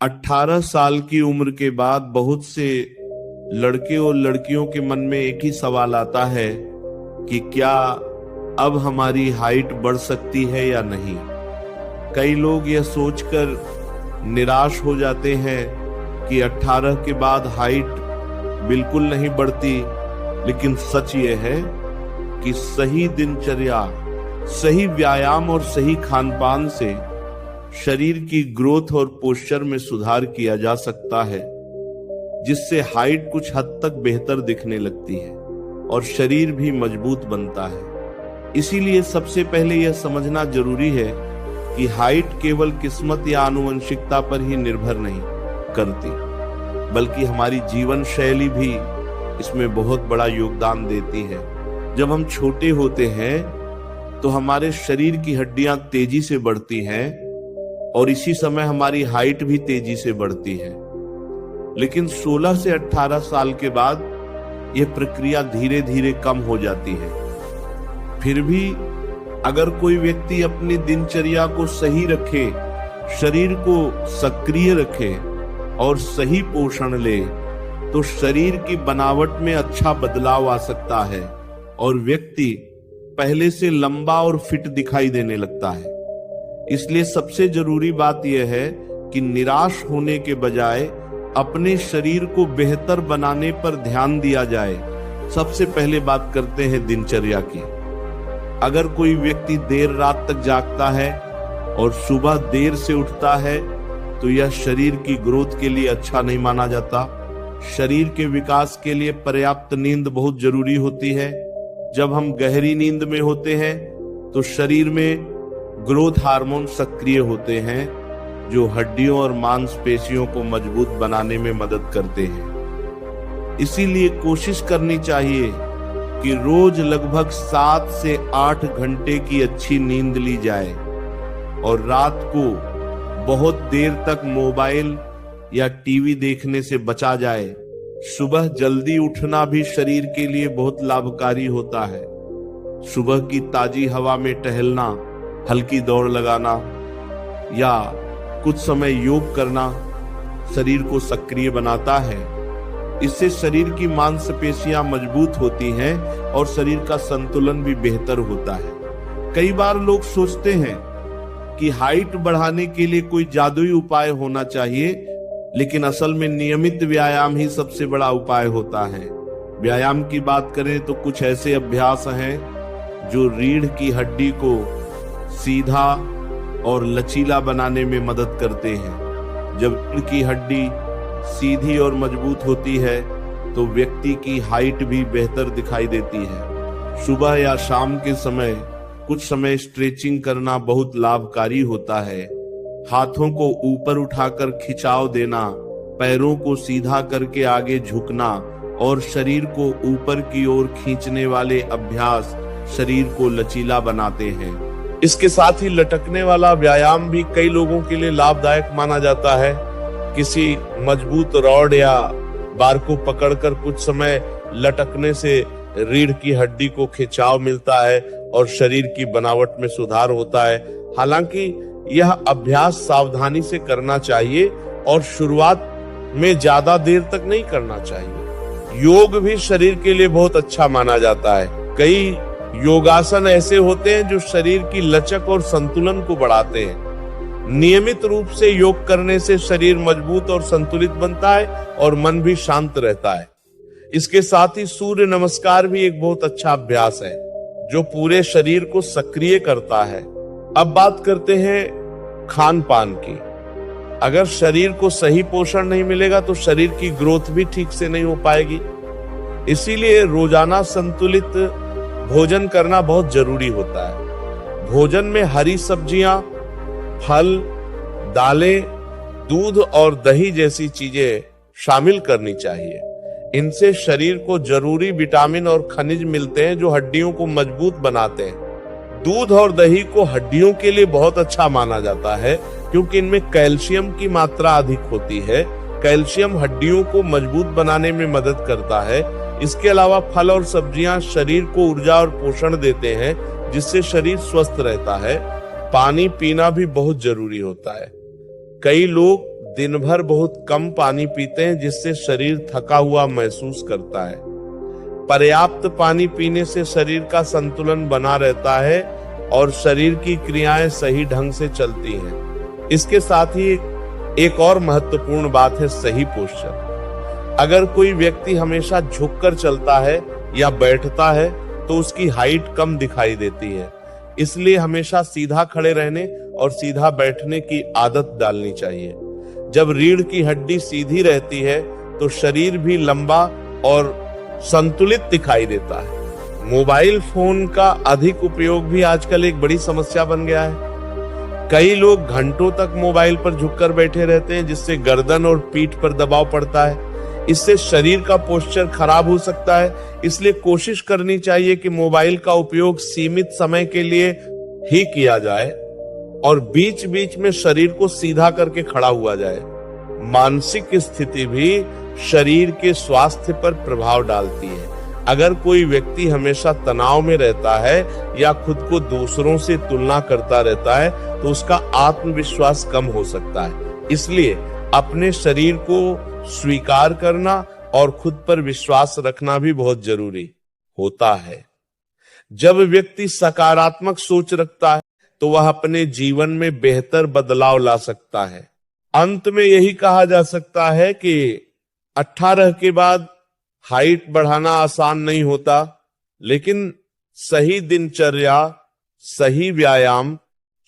18 साल की उम्र के बाद बहुत से लड़के और लड़कियों के मन में एक ही सवाल आता है कि क्या अब हमारी हाइट बढ़ सकती है या नहीं। कई लोग यह सोचकर निराश हो जाते हैं कि 18 के बाद हाइट बिल्कुल नहीं बढ़ती, लेकिन सच यह है कि सही दिनचर्या, सही व्यायाम और सही खानपान से शरीर की ग्रोथ और पोस्चर में सुधार किया जा सकता है, जिससे हाइट कुछ हद तक बेहतर दिखने लगती है और शरीर भी मजबूत बनता है। इसीलिए सबसे पहले यह समझना जरूरी है कि हाइट केवल किस्मत या आनुवंशिकता पर ही निर्भर नहीं करती, बल्कि हमारी जीवन शैली भी इसमें बहुत बड़ा योगदान देती है। जब हम छोटे होते हैं तो हमारे शरीर की हड्डियां तेजी से बढ़ती हैं और इसी समय हमारी हाइट भी तेजी से बढ़ती है। लेकिन 16 से 18 साल के बाद यह प्रक्रिया धीरे धीरे कम हो जाती है। फिर भी अगर कोई व्यक्ति अपनी दिनचर्या को सही रखे, शरीर को सक्रिय रखे और सही पोषण ले, तो शरीर की बनावट में अच्छा बदलाव आ सकता है और व्यक्ति पहले से लंबा और फिट दिखाई देने लगता है। इसलिए सबसे जरूरी बात यह है कि निराश होने के बजाय अपने शरीर को बेहतर बनाने पर ध्यान दिया जाए। सबसे पहले बात करते हैं दिनचर्या की। अगर कोई व्यक्ति देर रात तक जागता है और सुबह देर से उठता है तो यह शरीर की ग्रोथ के लिए अच्छा नहीं माना जाता। शरीर के विकास के लिए पर्याप्त नींद बहुत जरूरी होती है। जब हम गहरी नींद में होते हैं तो शरीर में ग्रोथ हार्मोन सक्रिय होते हैं, जो हड्डियों और मांसपेशियों को मजबूत बनाने में मदद करते हैं। इसीलिए कोशिश करनी चाहिए कि रोज लगभग 7 से 8 घंटे की अच्छी नींद ली जाए और रात को बहुत देर तक मोबाइल या टीवी देखने से बचा जाए। सुबह जल्दी उठना भी शरीर के लिए बहुत लाभकारी होता है। सुबह की ताजी हवा में टहलना, हल्की दौड़ लगाना या कुछ समय योग करना शरीर को सक्रिय बनाता है। इससे शरीर की मांसपेशियां मजबूत होती हैं और शरीर का संतुलन भी बेहतर होता है। कई बार लोग सोचते हैं कि हाइट बढ़ाने के लिए कोई जादुई उपाय होना चाहिए, लेकिन असल में नियमित व्यायाम ही सबसे बड़ा उपाय होता है। व्यायाम की बात करें तो कुछ ऐसे अभ्यास हैं जो रीढ़ की हड्डी को सीधा और लचीला बनाने में मदद करते हैं। जब रीढ़ की हड्डी सीधी और मजबूत होती है तो व्यक्ति की हाइट भी बेहतर दिखाई देती है। सुबह या शाम के समय कुछ समय स्ट्रेचिंग करना बहुत लाभकारी होता है। हाथों को ऊपर उठाकर खिंचाव देना, पैरों को सीधा करके आगे झुकना और शरीर को ऊपर की ओर खींचने वाले अभ्यास शरीर को लचीला बनाते हैं। इसके साथ ही लटकने वाला व्यायाम भी कई लोगों के लिए लाभदायक माना जाता है। किसी मजबूत रॉड या बार को पकड़कर कुछ समय लटकने से रीढ़ की हड्डी को खिंचाव मिलता है और शरीर की बनावट में सुधार होता है। हालांकि यह अभ्यास सावधानी से करना चाहिए और शुरुआत में ज्यादा देर तक नहीं करना चाहिए। योग भी शरीर के लिए बहुत अच्छा माना जाता है। कई योगासन ऐसे होते हैं जो शरीर की लचक और संतुलन को बढ़ाते हैं। नियमित रूप से योग करने से शरीर मजबूत और संतुलित बनता है और मन भी शांत रहता है। इसके साथ ही सूर्य नमस्कार भी एक बहुत अच्छा अभ्यास है जो पूरे शरीर को सक्रिय करता है। अब बात करते हैं खान पान की। अगर शरीर को सही पोषण नहीं मिलेगा तो शरीर की ग्रोथ भी ठीक से नहीं हो पाएगी। इसीलिए रोजाना संतुलित भोजन करना बहुत जरूरी होता है। भोजन में हरी सब्जियां, फल, दालें, दूध और दही जैसी चीजें शामिल करनी चाहिए। इनसे शरीर को जरूरी विटामिन और खनिज मिलते हैं जो हड्डियों को मजबूत बनाते हैं। दूध और दही को हड्डियों के लिए बहुत अच्छा माना जाता है क्योंकि इनमें कैल्शियम की मात्रा अधिक होती है। कैल्शियम हड्डियों को मजबूत बनाने में मदद करता है। इसके अलावा फल और सब्जियां शरीर को ऊर्जा और पोषण देते हैं जिससे शरीर स्वस्थ रहता है। पानी पीना भी बहुत जरूरी होता है। कई लोग दिन भर बहुत कम पानी पीते हैं, जिससे शरीर थका हुआ महसूस करता है। पर्याप्त पानी पीने से शरीर का संतुलन बना रहता है और शरीर की क्रियाएं सही ढंग से चलती हैं। इसके साथ ही एक और महत्वपूर्ण बात है सही पोस्चर। अगर कोई व्यक्ति हमेशा झुककर चलता है या बैठता है तो उसकी हाइट कम दिखाई देती है। इसलिए हमेशा सीधा खड़े रहने और सीधा बैठने की आदत डालनी चाहिए। जब रीढ़ की हड्डी सीधी रहती है तो शरीर भी लंबा और संतुलित दिखाई देता है। मोबाइल फोन का अधिक उपयोग भी आजकल एक बड़ी समस्या बन गया है। कई लोग घंटों तक मोबाइल पर झुककर बैठे रहते हैं, जिससे गर्दन और पीठ पर दबाव पड़ता है। इससे शरीर का पोस्चर खराब हो सकता है। इसलिए कोशिश करनी चाहिए कि मोबाइल का उपयोग सीमित समय के लिए ही किया जाए और बीच बीच में शरीर को सीधा करके खड़ा हुआ जाए। मानसिक स्थिति भी शरीर के स्वास्थ्य पर प्रभाव डालती है। अगर कोई व्यक्ति हमेशा तनाव में रहता है या खुद को दूसरों से तुलना करता रहता है तो उसका आत्मविश्वास कम हो सकता है। इसलिए अपने शरीर को स्वीकार करना और खुद पर विश्वास रखना भी बहुत जरूरी होता है। जब व्यक्ति सकारात्मक सोच रखता है तो वह अपने जीवन में बेहतर बदलाव ला सकता है। अंत में यही कहा जा सकता है कि 18 के बाद हाइट बढ़ाना आसान नहीं होता, लेकिन सही दिनचर्या, सही व्यायाम,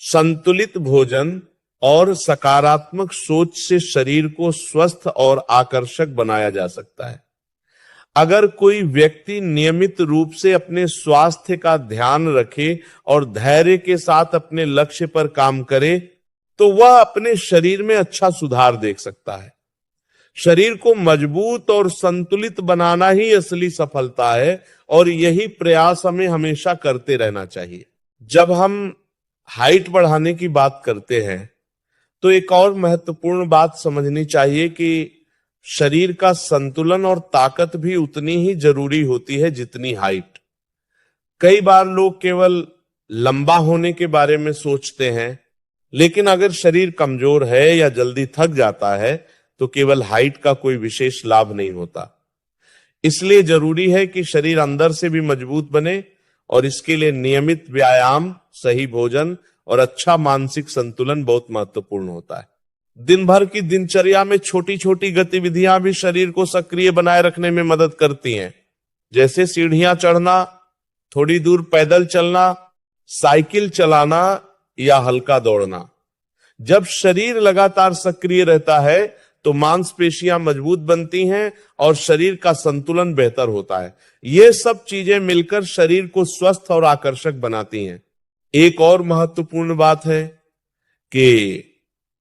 संतुलित भोजन और सकारात्मक सोच से शरीर को स्वस्थ और आकर्षक बनाया जा सकता है। अगर कोई व्यक्ति नियमित रूप से अपने स्वास्थ्य का ध्यान रखे और धैर्य के साथ अपने लक्ष्य पर काम करे तो वह अपने शरीर में अच्छा सुधार देख सकता है। शरीर को मजबूत और संतुलित बनाना ही असली सफलता है और यही प्रयास हमें हमेशा करते रहना चाहिए। जब हम हाइट बढ़ाने की बात करते हैं तो एक और महत्वपूर्ण बात समझनी चाहिए कि शरीर का संतुलन और ताकत भी उतनी ही जरूरी होती है जितनी हाइट। कई बार लोग केवल लंबा होने के बारे में सोचते हैं, लेकिन अगर शरीर कमजोर है या जल्दी थक जाता है तो केवल हाइट का कोई विशेष लाभ नहीं होता। इसलिए जरूरी है कि शरीर अंदर से भी मजबूत बने और इसके लिए नियमित व्यायाम, सही भोजन और अच्छा मानसिक संतुलन बहुत महत्वपूर्ण होता है। दिन भर की दिनचर्या में छोटी छोटी गतिविधियां भी शरीर को सक्रिय बनाए रखने में मदद करती हैं, जैसे सीढ़ियां चढ़ना, थोड़ी दूर पैदल चलना, साइकिल चलाना या हल्का दौड़ना। जब शरीर लगातार सक्रिय रहता है तो मांसपेशियां मजबूत बनती हैं और शरीर का संतुलन बेहतर होता है। ये सब चीजें मिलकर शरीर को स्वस्थ और आकर्षक बनाती हैं। एक और महत्वपूर्ण बात है कि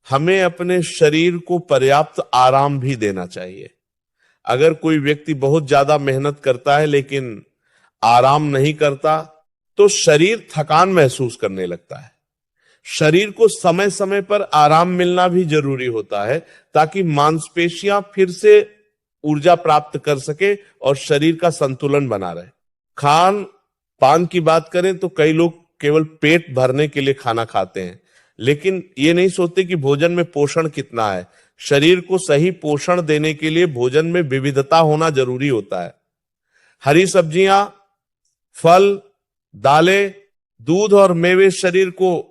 हमें अपने शरीर को पर्याप्त आराम भी देना चाहिए। अगर कोई व्यक्ति बहुत ज्यादा मेहनत करता है लेकिन आराम नहीं करता तो शरीर थकान महसूस करने लगता है। शरीर को समय समय पर आराम मिलना भी जरूरी होता है ताकि मांसपेशियां फिर से ऊर्जा प्राप्त कर सके और शरीर का संतुलन बना रहे। खान पान की बात करें तो कई लोग केवल पेट भरने के लिए खाना खाते हैं, लेकिन ये नहीं सोचते कि भोजन में पोषण कितना है। शरीर को सही पोषण देने के लिए भोजन में विविधता होना जरूरी होता है। हरी सब्जियां, फल, दालें, दूध और मेवे शरीर को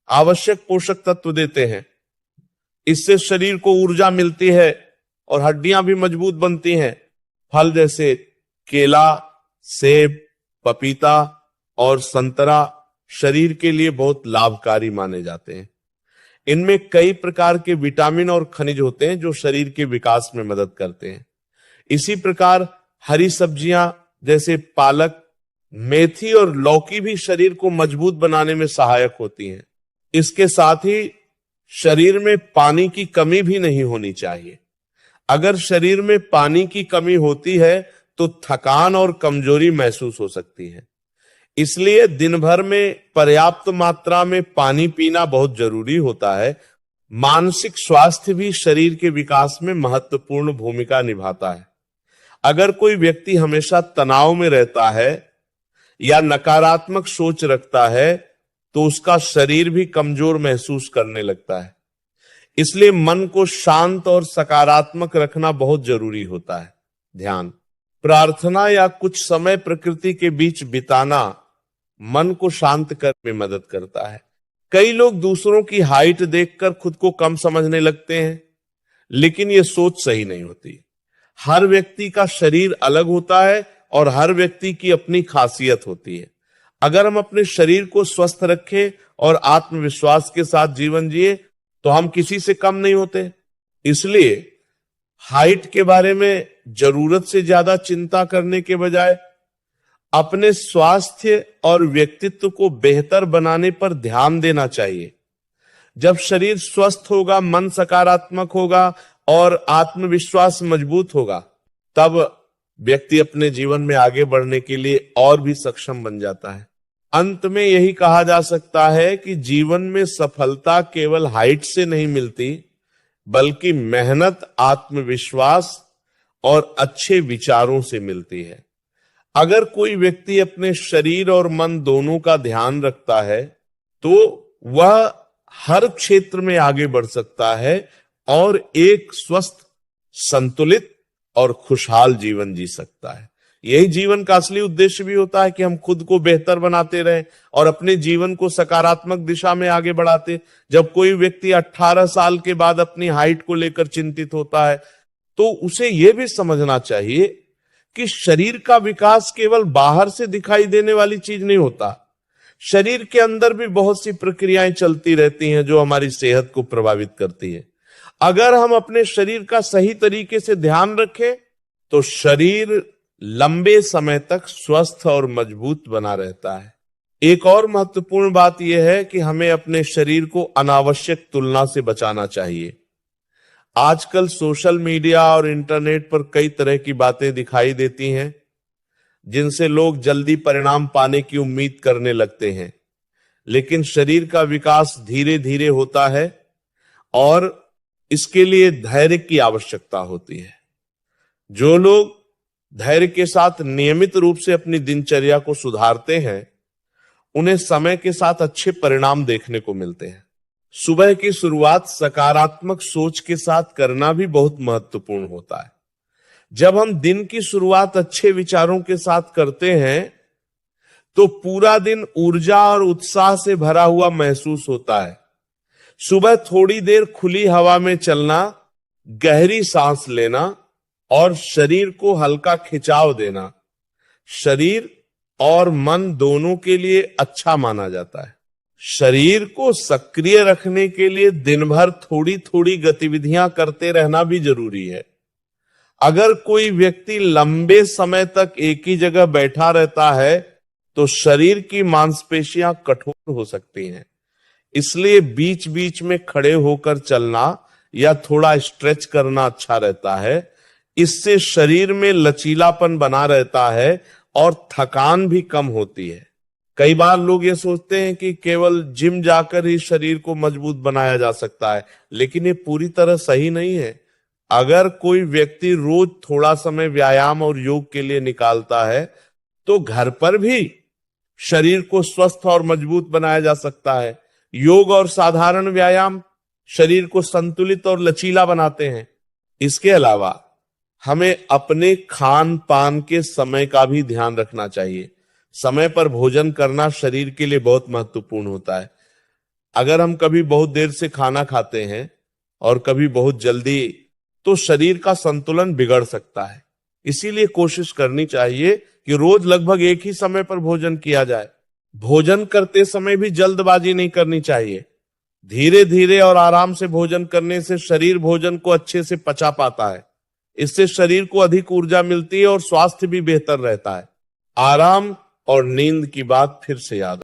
आवश्यक पोषक तत्व देते हैं। इससे शरीर को ऊर्जा मिलती है और हड्डियां भी मजबूत बनती हैं। फल जैसे केला, सेब, पपीता और संतरा शरीर के लिए बहुत लाभकारी माने जाते हैं। इनमें कई प्रकार के विटामिन और खनिज होते हैं जो शरीर के विकास में मदद करते हैं। इसी प्रकार हरी सब्जियां जैसे पालक, मेथी और लौकी भी शरीर को मजबूत बनाने में सहायक होती हैं। इसके साथ ही शरीर में पानी की कमी भी नहीं होनी चाहिए। अगर शरीर में पानी की कमी होती है तो थकान और कमजोरी महसूस हो सकती है। इसलिए दिन भर में पर्याप्त मात्रा में पानी पीना बहुत जरूरी होता है। मानसिक स्वास्थ्य भी शरीर के विकास में महत्वपूर्ण भूमिका निभाता है। अगर कोई व्यक्ति हमेशा तनाव में रहता है या नकारात्मक सोच रखता है तो उसका शरीर भी कमजोर महसूस करने लगता है। इसलिए मन को शांत और सकारात्मक रखना बहुत जरूरी होता है। ध्यान, प्रार्थना या कुछ समय प्रकृति के बीच बिताना मन को शांत करने में मदद करता है। कई लोग दूसरों की हाइट देखकर खुद को कम समझने लगते हैं, लेकिन यह सोच सही नहीं होती। हर व्यक्ति का शरीर अलग होता है और हर व्यक्ति की अपनी खासियत होती है। अगर हम अपने शरीर को स्वस्थ रखें और आत्मविश्वास के साथ जीवन जिए तो हम किसी से कम नहीं होते। इसलिए हाइट के बारे में जरूरत से ज्यादा चिंता करने के बजाय अपने स्वास्थ्य और व्यक्तित्व को बेहतर बनाने पर ध्यान देना चाहिए। जब शरीर स्वस्थ होगा, मन सकारात्मक होगा और आत्मविश्वास मजबूत होगा, तब व्यक्ति अपने जीवन में आगे बढ़ने के लिए और भी सक्षम बन जाता है। अंत में यही कहा जा सकता है कि जीवन में सफलता केवल हाइट से नहीं मिलती, बल्कि मेहनत, आत्मविश्वास और अच्छे विचारों से मिलती है। अगर कोई व्यक्ति अपने शरीर और मन दोनों का ध्यान रखता है तो वह हर क्षेत्र में आगे बढ़ सकता है और एक स्वस्थ, संतुलित और खुशहाल जीवन जी सकता है। यही जीवन का असली उद्देश्य भी होता है कि हम खुद को बेहतर बनाते रहें और अपने जीवन को सकारात्मक दिशा में आगे बढ़ाते। जब कोई व्यक्ति 18 साल के बाद अपनी हाइट को लेकर चिंतित होता है तो उसे यह भी समझना चाहिए कि शरीर का विकास केवल बाहर से दिखाई देने वाली चीज नहीं होता। शरीर के अंदर भी बहुत सी प्रक्रियाएं चलती रहती हैं जो हमारी सेहत को प्रभावित करती है। अगर हम अपने शरीर का सही तरीके से ध्यान रखें तो शरीर लंबे समय तक स्वस्थ और मजबूत बना रहता है। एक और महत्वपूर्ण बात यह है कि हमें अपने शरीर को अनावश्यक तुलना से बचाना चाहिए। आजकल सोशल मीडिया और इंटरनेट पर कई तरह की बातें दिखाई देती हैं जिनसे लोग जल्दी परिणाम पाने की उम्मीद करने लगते हैं, लेकिन शरीर का विकास धीरे धीरे होता है और इसके लिए धैर्य की आवश्यकता होती है। जो लोग धैर्य के साथ नियमित रूप से अपनी दिनचर्या को सुधारते हैं, उन्हें समय के साथ अच्छे परिणाम देखने को मिलते हैं। सुबह की शुरुआत सकारात्मक सोच के साथ करना भी बहुत महत्वपूर्ण होता है। जब हम दिन की शुरुआत अच्छे विचारों के साथ करते हैं तो पूरा दिन ऊर्जा और उत्साह से भरा हुआ महसूस होता है। सुबह थोड़ी देर खुली हवा में चलना, गहरी सांस लेना और शरीर को हल्का खिंचाव देना शरीर और मन दोनों के लिए अच्छा माना जाता है। शरीर को सक्रिय रखने के लिए दिन भर थोड़ी थोड़ी गतिविधियां करते रहना भी जरूरी है। अगर कोई व्यक्ति लंबे समय तक एक ही जगह बैठा रहता है तो शरीर की मांसपेशियां कठोर हो सकती हैं। इसलिए बीच बीच में खड़े होकर चलना या थोड़ा स्ट्रेच करना अच्छा रहता है। इससे शरीर में लचीलापन बना रहता है और थकान भी कम होती है। कई बार लोग ये सोचते हैं कि केवल जिम जाकर ही शरीर को मजबूत बनाया जा सकता है, लेकिन ये पूरी तरह सही नहीं है। अगर कोई व्यक्ति रोज थोड़ा समय व्यायाम और योग के लिए निकालता है तो घर पर भी शरीर को स्वस्थ और मजबूत बनाया जा सकता है। योग और साधारण व्यायाम शरीर को संतुलित और लचीला बनाते हैं। इसके अलावा हमें अपने खान पान के समय का भी ध्यान रखना चाहिए। समय पर भोजन करना शरीर के लिए बहुत महत्वपूर्ण होता है। अगर हम कभी बहुत देर से खाना खाते हैं और कभी बहुत जल्दी, तो शरीर का संतुलन बिगड़ सकता है। इसीलिए कोशिश करनी चाहिए कि रोज लगभग एक ही समय पर भोजन किया जाए। भोजन करते समय भी जल्दबाजी नहीं करनी चाहिए। धीरे धीरे और आराम से भोजन करने से शरीर भोजन को अच्छे से पचा पाता है। इससे शरीर को अधिक ऊर्जा मिलती है और स्वास्थ्य भी बेहतर रहता है। आराम और नींद की बात फिर से याद